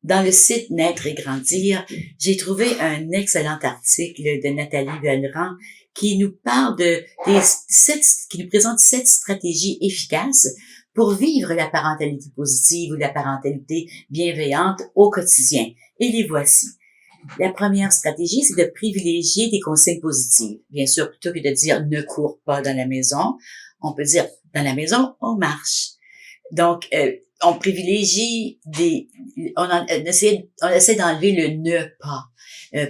Dans le site Naître et grandir, j'ai trouvé un excellent article de Nathalie Velleran qui nous parle qui nous présente 7 stratégies efficaces pour vivre la parentalité positive ou la parentalité bienveillante au quotidien. Et les voici. La première stratégie, c'est de privilégier des consignes positives. Bien sûr, plutôt que de dire ne cours pas dans la maison, on peut dire dans la maison, on marche. Donc, on privilégie on essaie d'enlever le ne pas.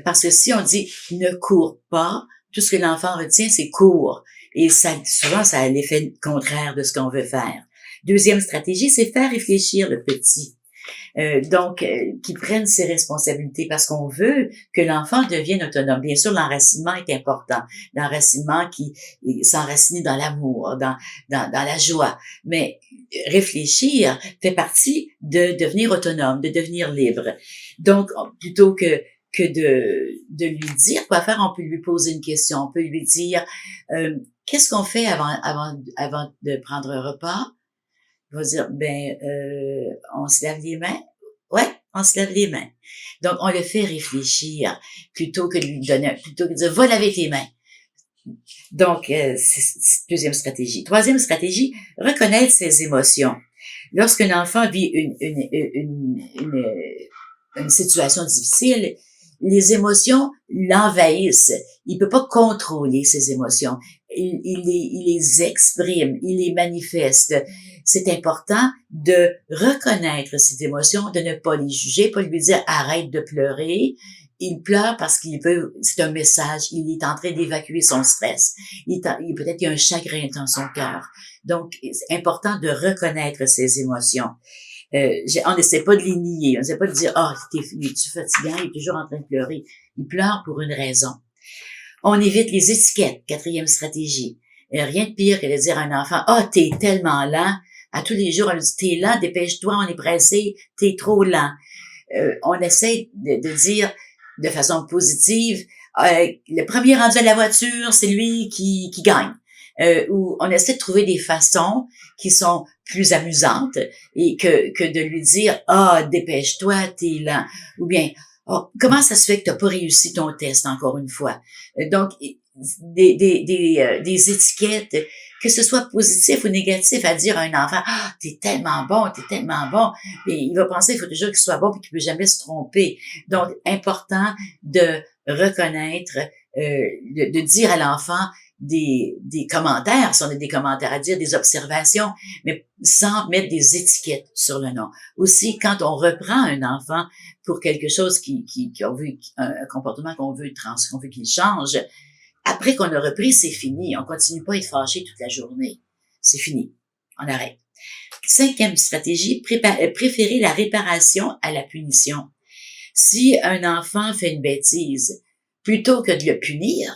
Parce que si on dit ne cours pas, tout ce que l'enfant retient, c'est cours. Et souvent, ça a l'effet contraire de ce qu'on veut faire. Deuxième stratégie, c'est faire réfléchir le petit. Qu'il prenne ses responsabilités parce qu'on veut que l'enfant devienne autonome. Bien sûr, l'enracinement est important. L'enracinement qui s'enraciner dans l'amour, dans la joie. Mais réfléchir fait partie de devenir autonome, de devenir libre. Donc, plutôt que de lui dire quoi faire, on peut lui poser une question. On peut lui dire qu'est-ce qu'on fait avant de prendre un repas? Il va dire, on se lave les mains. Ouais, on se lave les mains. Donc, on le fait réfléchir plutôt que de dire, va laver tes mains. Donc, c'est deuxième stratégie. Troisième stratégie, reconnaître ses émotions. Lorsqu'un enfant vit une situation difficile, les émotions l'envahissent. Il peut pas contrôler ses émotions. Il les exprime, il les manifeste. C'est important de reconnaître ses émotions, de ne pas les juger, pas lui dire arrête de pleurer. Il pleure parce qu'il veut, c'est un message, il est en train d'évacuer son stress. Peut-être qu'il y a un chagrin dans son cœur. Donc, c'est important de reconnaître ses émotions. On n'essaie pas de les nier, on n'essaie pas de dire es-tu fatiguant, il est toujours en train de pleurer. Il pleure pour une raison. On évite les étiquettes, quatrième stratégie. Rien de pire que de dire à un enfant t'es tellement lent. À tous les jours, on lui dit t'es lent, dépêche-toi, on est pressé, t'es trop lent. On essaie de dire de façon positive le premier rendu à la voiture, c'est lui qui gagne. Où on essaie de trouver des façons qui sont plus amusantes et que de lui dire dépêche-toi, t'es lent, ou bien comment ça se fait que t'as pas réussi ton test encore une fois. Donc des étiquettes, que ce soit positif ou négatif, à dire à un enfant t'es tellement bon, et il va penser qu'il faut toujours qu'il soit bon et qu'il peut jamais se tromper. Donc important de reconnaître, de dire à l'enfant des commentaires, si on a des commentaires à dire, des observations, mais sans mettre des étiquettes sur le nom. Aussi, quand on reprend un enfant pour quelque chose qu'on veut, un comportement qu'on veut qu'il change, après qu'on a repris, c'est fini. On continue pas à être fâché toute la journée. C'est fini. On arrête. Cinquième stratégie, préférer la réparation à la punition. Si un enfant fait une bêtise, plutôt que de le punir,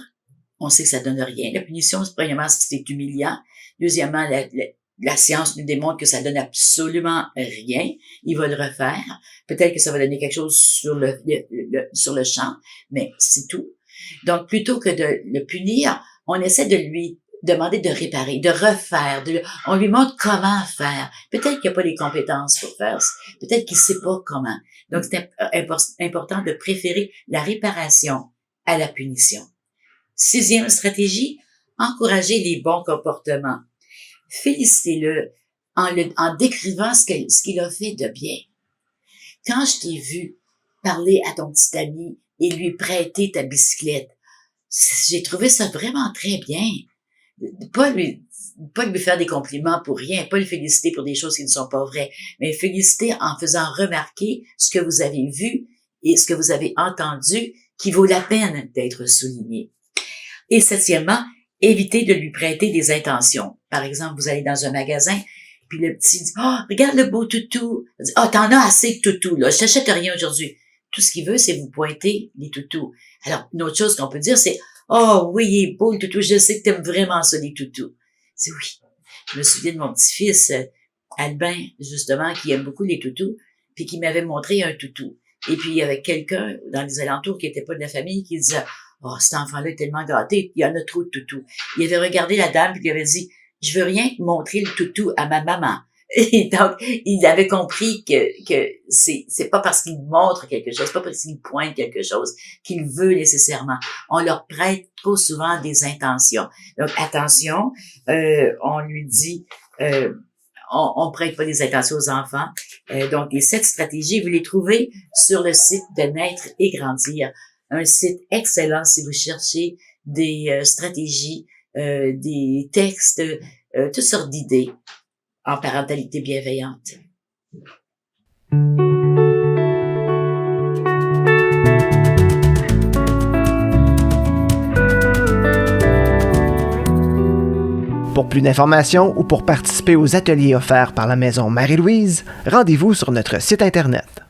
on sait que ça donne rien. La punition, premièrement, c'est humiliant. Deuxièmement, la science nous démontre que ça donne absolument rien. Il va le refaire. Peut-être que ça va donner quelque chose sur le champ, mais c'est tout. Donc, plutôt que de le punir, on essaie de lui demander de réparer, de refaire. On lui montre comment faire. Peut-être qu'il n'a pas les compétences pour faire ça. Peut-être qu'il sait pas comment. Donc, c'est important de préférer la réparation à la punition. Sixième stratégie, encourager les bons comportements. Félicitez-le en décrivant ce qu'il a fait de bien. Quand je t'ai vu parler à ton petit ami et lui prêter ta bicyclette, j'ai trouvé ça vraiment très bien. Pas lui faire des compliments pour rien, pas le féliciter pour des choses qui ne sont pas vraies, mais féliciter en faisant remarquer ce que vous avez vu et ce que vous avez entendu qui vaut la peine d'être souligné. Et septièmement, évitez de lui prêter des intentions. Par exemple, vous allez dans un magasin, puis le petit dit regarde le beau toutou. T'en as assez de toutous, là, je t'achète rien aujourd'hui. Tout ce qu'il veut, c'est vous pointer les toutous. Alors, une autre chose qu'on peut dire, c'est oui, il est beau le toutou, je sais que t'aimes vraiment ça, les toutous. C'est oui. Je me souviens de mon petit-fils, Albin, justement, qui aime beaucoup les toutous, puis qui m'avait montré un toutou. Et puis, il y avait quelqu'un dans les alentours qui était pas de la famille qui disait cet enfant-là est tellement gâté, il y en a trop de toutous. Il avait regardé la dame, puis il avait dit, je veux rien montrer le toutou à ma maman. Et donc, il avait compris que c'est pas parce qu'il montre quelque chose, pas parce qu'il pointe quelque chose qu'il veut nécessairement. On leur prête trop souvent des intentions. Donc, attention, on lui dit, on prête pas des intentions aux enfants. Donc, les 7 stratégies, vous les trouvez sur le site de Naître et Grandir. Un site excellent si vous cherchez des stratégies, des textes, toutes sortes d'idées en parentalité bienveillante. Pour plus d'informations ou pour participer aux ateliers offerts par la Maison Marie-Louise, rendez-vous sur notre site Internet.